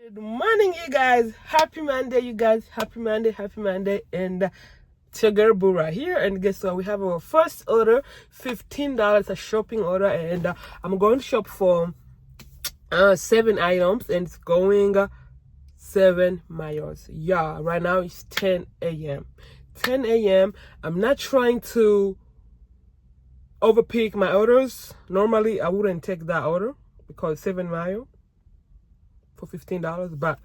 Good morning, you guys. Happy Monday, you guys. Happy Monday, and it's your girl Bura here. And guess what? We have our first order, $15, a shopping order, and I'm going to shop for 7 items, and it's going 7 miles. Yeah, right now it's 10 a.m. 10 a.m. I'm not trying to overpick my orders. Normally, I wouldn't take that order because 7 miles for $15, but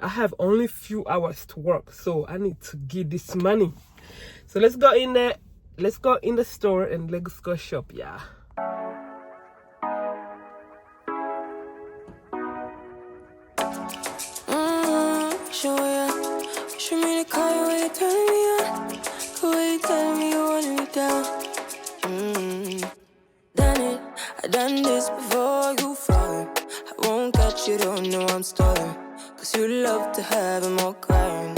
I have only few hours to work, so I need to get this money. So let's go in there. Let's go in the store and let's go shop. Yeah. Show me the car when you turn me on. The way you tell me you want me down. Done it, I done this before you fall. I won't catch you, don't know I'm stalling. Cause you love to have more crying.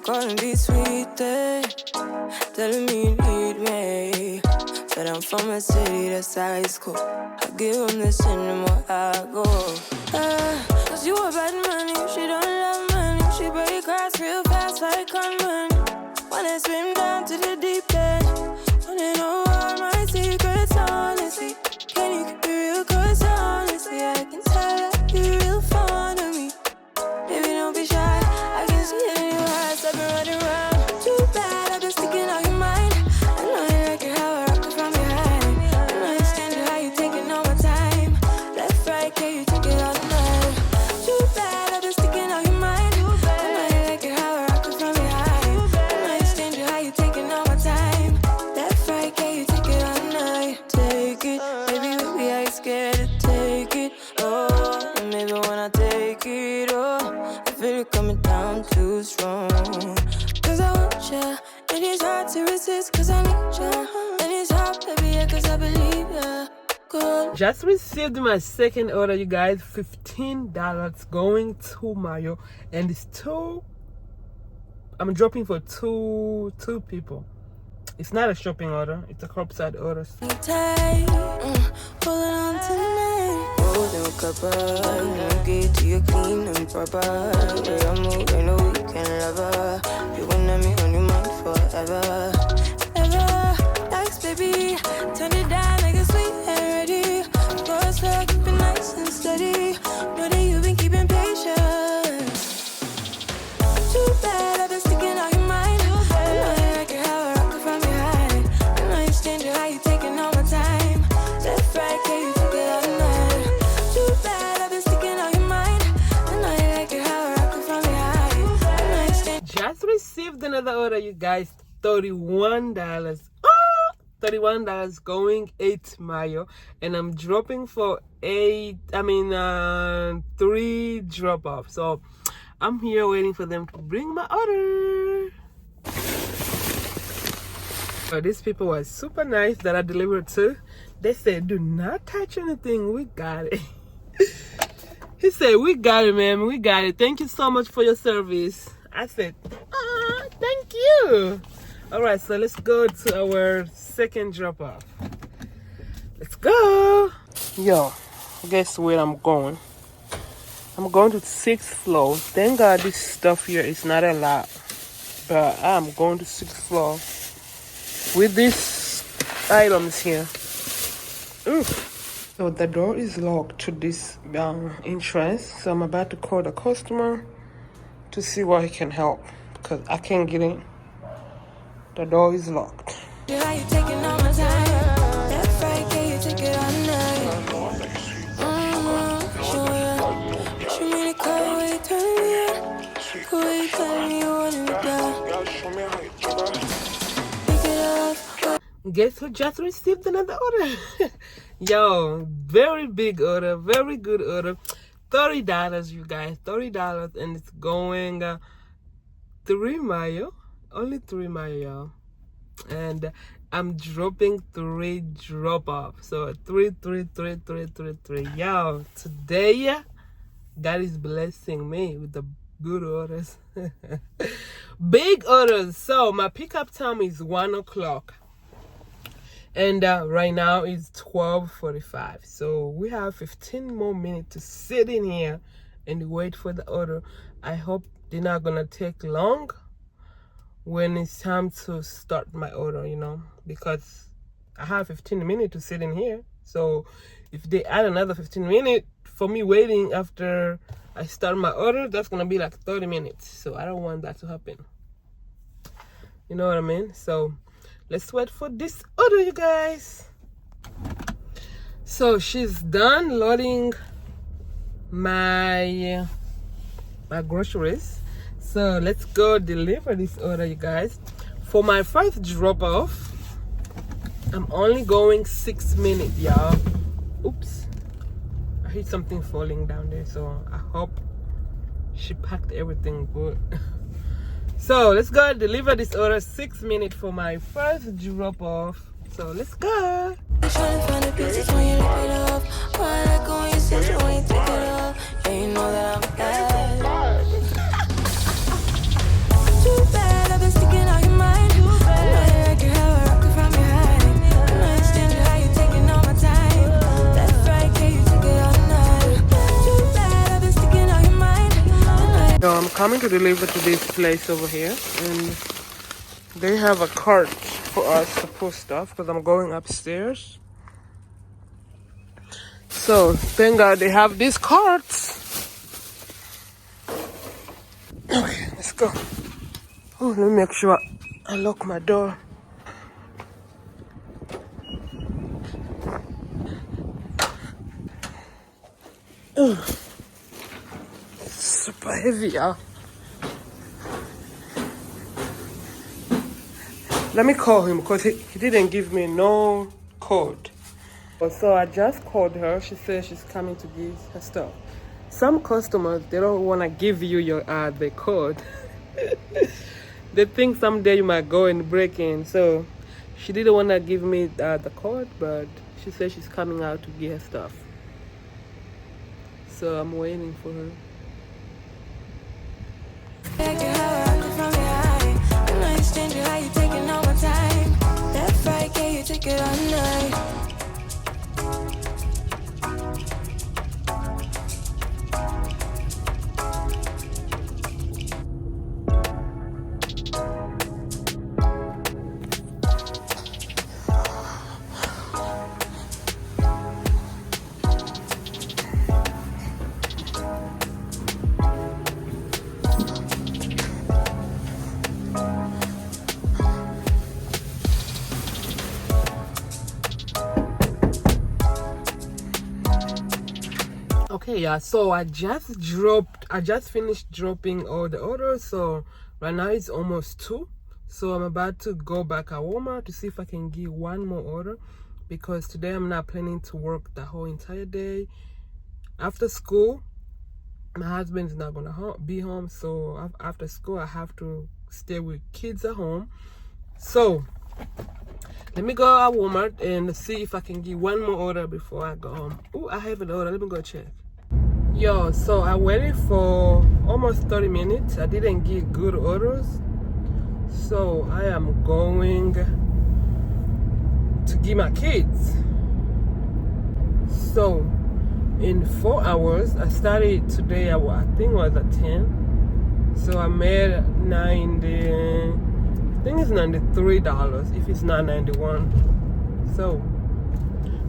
Calling be sweet, telling me you need me. But I'm from a city that's high school. I give them this and the more I go. Cause you a bad money, she don't love money. She break grass real fast like conman. Wanna swim down to the deep end. Wanna know all my secrets, honestly. Can you keep it real? Cause honestly, I can tell that you're real fond of me. Baby, don't be shy, I can see it in your eyes. I've been running around. Too bad, I've been sticking out your mind. I know you like it how I rock it from behind. I know you stand it how you taking all my time. Left, right, can you take it all night? Too bad, I've been sticking out your mind. I know you like it how I rock it from behind. I know you stand it how you taking all my time. Left, right, can you take it all night? Take it, baby, baby, I ain't scared to take it. Oh, and maybe when I take it, oh, I feel it coming down too strong. Cause I want ya, and it's hard to resist. Cause I need ya, and it's hard, baby, yeah, cause I believe ya. Good. Just received my second order, you guys. $15 going to Mayo, and it's two. I'm dropping for two people. It's not a shopping order, it's a curbside order. Tight, pulling on tonight. Holding a couple, get to your clean and proper. Way I move, I know you can love her. You wanna me on your mind forever. Ever, thanks, baby. Turn it down like a sweet and ready. Go slow, keep it nice and steady. Know that you've been keeping patience. Too bad, I've been sticking out your mind. I know you like it how I rock it from behind. I know you stand it how you taking all my time. Left, right, can you take it all night? Too bad, I've been sticking out your mind. I know you like it how I rock it from behind. I know you stand. Just received another order, you guys. $31. $31 going 8 mile, and I'm dropping for 3 drop off. So I'm here waiting for them to bring my order. So these people were super nice that I delivered to. They said, do not touch anything, we got it. He said, we got it, ma'am, we got it. Thank you so much for your service. I said, thank you. All right, so let's go to our second drop off. Let's go. Yo, guess where I'm going? I'm going to 6th floor. Thank God this stuff here is not a lot, but I'm going to 6th floor with these items here. Ooh. So the door is locked to this entrance, so I'm about to call the customer to see what he can help because I can't get in. The door is locked. How you taking all my time? Left, right, can you take it all night? Show me the car when you turn me on. The way you tell me you want me down. Pick it up. Guess who just received another order? Yo, very big order, very good order. $30, you guys, $30, and it's going 3 mile. Only 3 mile, y'all. And I'm dropping 3 drop off. So 3. Yo, today God is blessing me with the good orders. Big orders. So my pickup time is 1 o'clock. And right now it's 12:45, so we have 15 more minutes to sit in here and wait for the order. I hope they're not gonna take long when it's time to start my order, you know, because I have 15 minutes to sit in here. So if they add another 15 minutes for me waiting after I start my order, that's gonna be like 30 minutes. So I don't want that to happen. You know what I mean? So let's wait for this order, you guys. So she's done loading my groceries. So let's go deliver this order, you guys. For my first drop off, I'm only going 6 minutes, y'all. Oops. I heard something falling down there, so I hope she packed everything good. So let's go deliver this order. 6 minutes for my first drop off. So let's go. Trying to find the pieces when you rip it off. Why I like when you sit you when you take it off. Yeah, you know that I'm bad. Too bad, I've been sticking out your mind. I know you like your hair rock from behind. I know you stand how you taking all my time. That's right, can you take it all night? Too bad, I've been sticking out your mind. So I'm coming to deliver to this place over here, and they have a cart for us to put stuff because I'm going upstairs. So thank God they have these carts. Okay, let's go. Oh, let me make sure I lock my door. Oh, super heavy, y'all. Let me call him because he didn't give me no code. So I just called her. She said she's coming to give her stuff. Some customers, they don't want to give you your the code. They think someday you might go and break in. So she didn't want to give me the code, but she said she's coming out to get her stuff. So I'm waiting for her. Like your hair rock from behind. I know you stand how you taking all my time. That's right, can you take it all night? Okay, yeah, so I just finished dropping all the orders. So right now it's almost 2. So I'm about to go back at Walmart to see if I can get one more order, because today I'm not planning to work the whole entire day. After school, my husband's not gonna be home, so after school I have to stay with kids at home. So let me go at Walmart and see if I can get one more order before I go home. Oh, I have an order. Let me go check. Yo, so I waited for almost 30 minutes. I didn't get good orders. So I am going to give my kids. So in 4 hours, I started today, I think it was at 10. So I made 90, I think it's $93 if it's not 91. So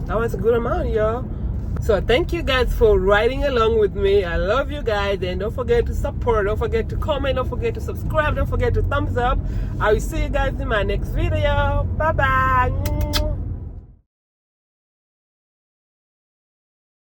that was a good amount, y'all. So thank you guys for riding along with me. I love you guys, and don't forget to support, don't forget to comment, don't forget to subscribe, don't forget to thumbs up. I will see you guys in my next video. Bye bye.